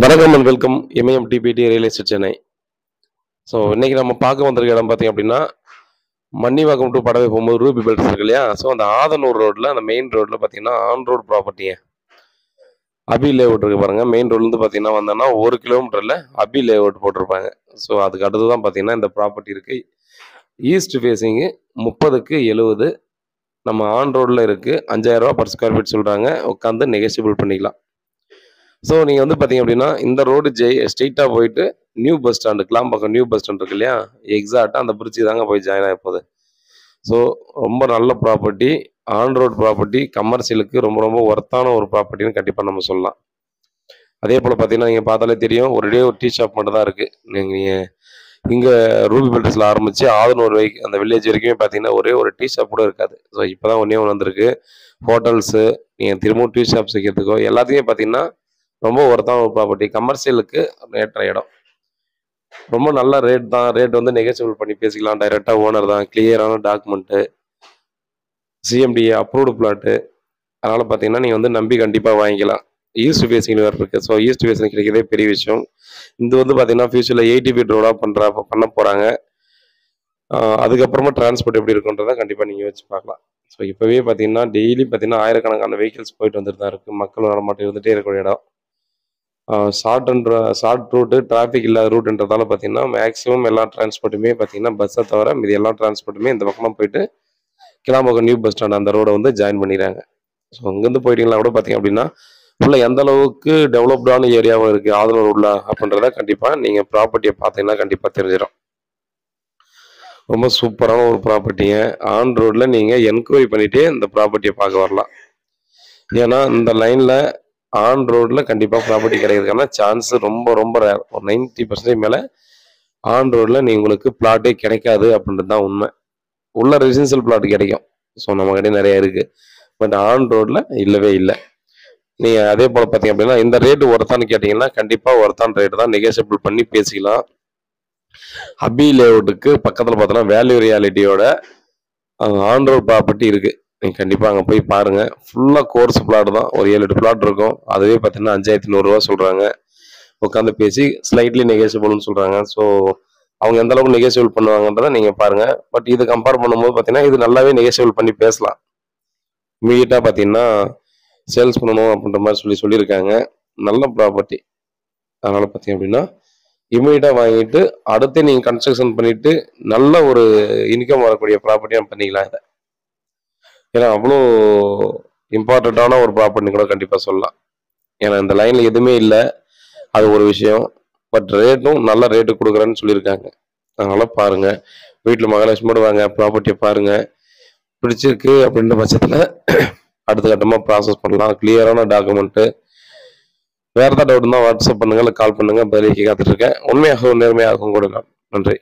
வணக்கம் and welcome Imayam DBT real estate Chennai. So இன்னைக்கு நம்ம பார்க்க வந்திருக்க இடம் பார்த்தீங்க அப்படின்னா மன்னிவாக்கம் டு படவே போகும்போது ரூபி பில்டர்ஸ் இருக்கு இல்லையா. ஸோ அந்த ஆதனூர் ரோட்டில் அந்த மெயின் ரோட்டில் பார்த்தீங்கன்னா ஆன் ரோடு ப்ராப்பர்ட்டிங்க அபி லேஅவுட் இருக்கு பாருங்க. மெயின் ரோட்லேருந்து பார்த்தீங்கன்னா வந்தோன்னா 1 கிலோமீட்டரில் அபி லேஅவுட் போட்டிருப்பாங்க. ஸோ அதுக்கு அடுத்து தான் பார்த்தீங்கன்னா இந்த ப்ராப்பர்ட்டி இருக்கு. ஈஸ்ட் ஃபேஸிங்கு 30க்கு 70 நம்ம ஆன் ரோடில் இருக்குது. 5000 ரூபா பர் ஸ்கொயர் ஃபீட் சொல்கிறாங்க. உட்காந்து நெகோசியபிள் பண்ணிக்கலாம். ஸோ நீங்கள் வந்து பார்த்தீங்க அப்படின்னா இந்த ரோடு ஸ்ட்ரெயிட்டாக போயிட்டு new bus stand Kilambakkam new bus stand இருக்கு இல்லையா, எக்ஸாக்டாக அந்த பிரிட்ஜு தாங்க போய் ஜாயின் ஆக போகுது. ஸோ ரொம்ப நல்ல ப்ராப்பர்ட்டி, ஆன் ரோட் ப்ராப்பர்ட்டி, கமர்ஷியலுக்கு ரொம்ப ரொம்ப ஒர்த்தான ஒரு ப்ராப்பர்ட்டின்னு கண்டிப்பாக நம்ம சொல்லலாம். அதே போல் பார்த்தீங்கன்னா நீங்கள் பார்த்தாலே தெரியும், ஒரே ஒரு டீ ஷாப் மட்டும் தான் இருக்குது. நீங்கள் இங்கே ரூபி பில்டர்ஸில் ஆரம்பித்து ஆதனூர் அந்த வில்லேஜ் வரைக்குமே பார்த்தீங்கன்னா ஒரே ஒரு டீ ஷாப் கூட இருக்காது. ஸோ இப்போ தான் ஒன்றே ஒன்று வந்திருக்கு. ஹோட்டல்ஸு நீங்கள் திரும்பவும் டீ ஷாப்ஸ் வைக்கிறதுக்கோ எல்லாத்தையுமே பார்த்தீங்கன்னா ரொம்ப ஒர்த்தான ஒரு ப்ராப்பர்ட்டி, கமர்ஷியலுக்கு ஏற்ற இடம். ரொம்ப நல்ல ரேட் தான். ரேட் வந்து நெகோசியபிள் பண்ணி பேசிக்கலாம். டைரெக்டாக ஓனர் தான், கிளியரான டாக்குமெண்ட்டு, சிஎம்டிஏ அப்ரூவ்டு பிளாட்டு. அதனால் பார்த்தீங்கன்னா நீங்கள் வந்து நம்பி கண்டிப்பாக வாங்கிக்கலாம். ஈஸ்ட் ஃபேஸிங் வேறு இருக்குது. ஸோ ஈஸ்ட் ஃபேஸிங் கிடைக்கிறதே பெரிய விஷயம். இது வந்து பார்த்தீங்கன்னா ஃபியூச்சரில் 80 ஃபீட் ரோடாக பண்ண போகிறாங்க. அதுக்கப்புறமா டிரான்ஸ்போர்ட் எப்படி இருக்குன்றதை கண்டிப்பாக நீங்கள் வச்சு பார்க்கலாம். ஸோ இப்போவே பார்த்தீங்கன்னா டெய்லி பார்த்தீங்கன்னா ஆயிரக்கணக்கான வெஹிக்கிள்ஸ் போயிட்டு வந்துட்டு தான் இருக்குது. மக்கள் நடமாட்டம் இருந்துகிட்டே இருக்கக்கூடிய இடம். ஷார்ட் ரூட்டு, டிராஃபிக் இல்லாத ரூட்டுன்றதால பார்த்தீங்கன்னா மேக்ஸிமம் எல்லா டிரான்ஸ்போர்ட்டுமே பார்த்தீங்கன்னா பஸ்ஸை தவிர மீதி எல்லா டிரான்ஸ்போர்ட்டுமே இந்த பக்கமாக போயிட்டு கிளாம்பாக்கம் நியூ பஸ் ஸ்டாண்ட் அந்த ரோடை வந்து ஜாயின் பண்ணிடுறாங்க. ஸோ அங்கேருந்து போயிட்டீங்களா கூட பார்த்தீங்க அப்படின்னா உள்ள எந்த அளவுக்கு டெவலப்டான ஏரியாவும் இருக்குது ஆதனூர் உள்ள அப்படின்றத கண்டிப்பாக நீங்கள் ப்ராப்பர்ட்டியை பார்த்தீங்கன்னா கண்டிப்பாக தெரிஞ்சிடும். ரொம்ப சூப்பரான ஒரு ப்ராப்பர்ட்டிங்க. ஆன் ரோடில் நீங்கள் என்கொயரி பண்ணிகிட்டே இந்த ப்ராப்பர்ட்டியை பார்க்க வரலாம். ஏன்னா இந்த லைனில் ஆன் ரோடில் கண்டிப்பாக ப்ராப்பர்ட்டி கிடைக்கிறதுக்கான சான்ஸ் ரொம்ப ரொம்ப ரேர். ஒரு 90% மேலே ஆன் ரோடில் உங்களுக்கு பிளாட்டே கிடைக்காது அப்படின்றது தான் உண்மை. உள்ள ரெசிடென்ஷியல் பிளாட் கிடைக்கும். ஸோ நம்மகிட்ட நிறைய இருக்குது. பட் ஆன் ரோடில் இல்லவே இல்லை. நீங்கள் அதே போல் பார்த்தீங்க அப்படின்னா இந்த ரேட்டு ஒர்த்தான்னு கேட்டிங்கன்னா கண்டிப்பாக ஒர்த்தான ரேட்டு தான். நெகோசியபிள் பண்ணி பேசிக்கலாம். அபி லேஅவுட்டுக்கு பக்கத்தில் பார்த்தோன்னா வேல்யூ ரியாலிட்டியோட ஆன் ரோட் ப்ராப்பர்ட்டி இருக்குது. நீங்கள் கண்டிப்பாக அங்கே போய் பாருங்கள். ஃபுல்லாக கோர்ஸ் பிளாட் தான். ஒரு 7-8 பிளாட் இருக்கும். அதுவே பார்த்தீங்கன்னா 5100 ரூபா சொல்கிறாங்க. உட்காந்து பேசி ஸ்லைட்லி நெகோசியபிள்னு சொல்கிறாங்க. ஸோ அவங்க எந்த அளவுக்கு நெகோசியபிள் பண்ணுவாங்கன்றதை நீங்கள் பாருங்கள். பட் இது கம்பேர் பண்ணும்போது பார்த்தீங்கன்னா இது நல்லாவே நெகோசியபிள் பண்ணி பேசலாம். இமீடியட்டாக பார்த்தீங்கன்னா சேல்ஸ் பண்ணணும் அப்படின்ற மாதிரி சொல்லியிருக்காங்க. நல்ல ப்ராப்பர்ட்டி. அதனால் பார்த்தீங்க அப்படின்னா இமீடியட்டாக வாங்கிட்டு அடுத்து நீங்கள் கன்ஸ்ட்ரக்ஷன் பண்ணிவிட்டு நல்ல ஒரு இன்கம் வரக்கூடிய ப்ராப்பர்ட்டியாக பண்ணிக்கலாம் இதை. ஏன்னா அவ்வளோ இம்பார்ட்டண்ட்டான ஒரு ப்ராப்பர்ட்டின்னு கூட கண்டிப்பாக சொல்லலாம். ஏன்னா இந்த லைனில் எதுவுமே இல்லை, அது ஒரு விஷயம். பட் ரேட்டும் நல்ல ரேட்டு கொடுக்குறேன்னு சொல்லியிருக்காங்க. அதனால் பாருங்கள், வீட்டில் மகாலட்சுமியோடு வாங்க, ப்ராப்பர்ட்டியை பாருங்கள். பிடிச்சிருக்கு அப்படின்ற பட்சத்தில் அடுத்த கட்டமாக ப்ராசஸ் பண்ணலாம். கிளியரான டாக்குமெண்ட்டு. வேறு ஏதாவது டவுட் இருந்தால் வாட்ஸ்அப் பண்ணுங்கள், இல்லை கால் பண்ணுங்கள். பதிலுக்கு காத்துட்ருக்கேன். உண்மையாகவும் நேர்மையாகவும் கொடுக்கலாம். நன்றி.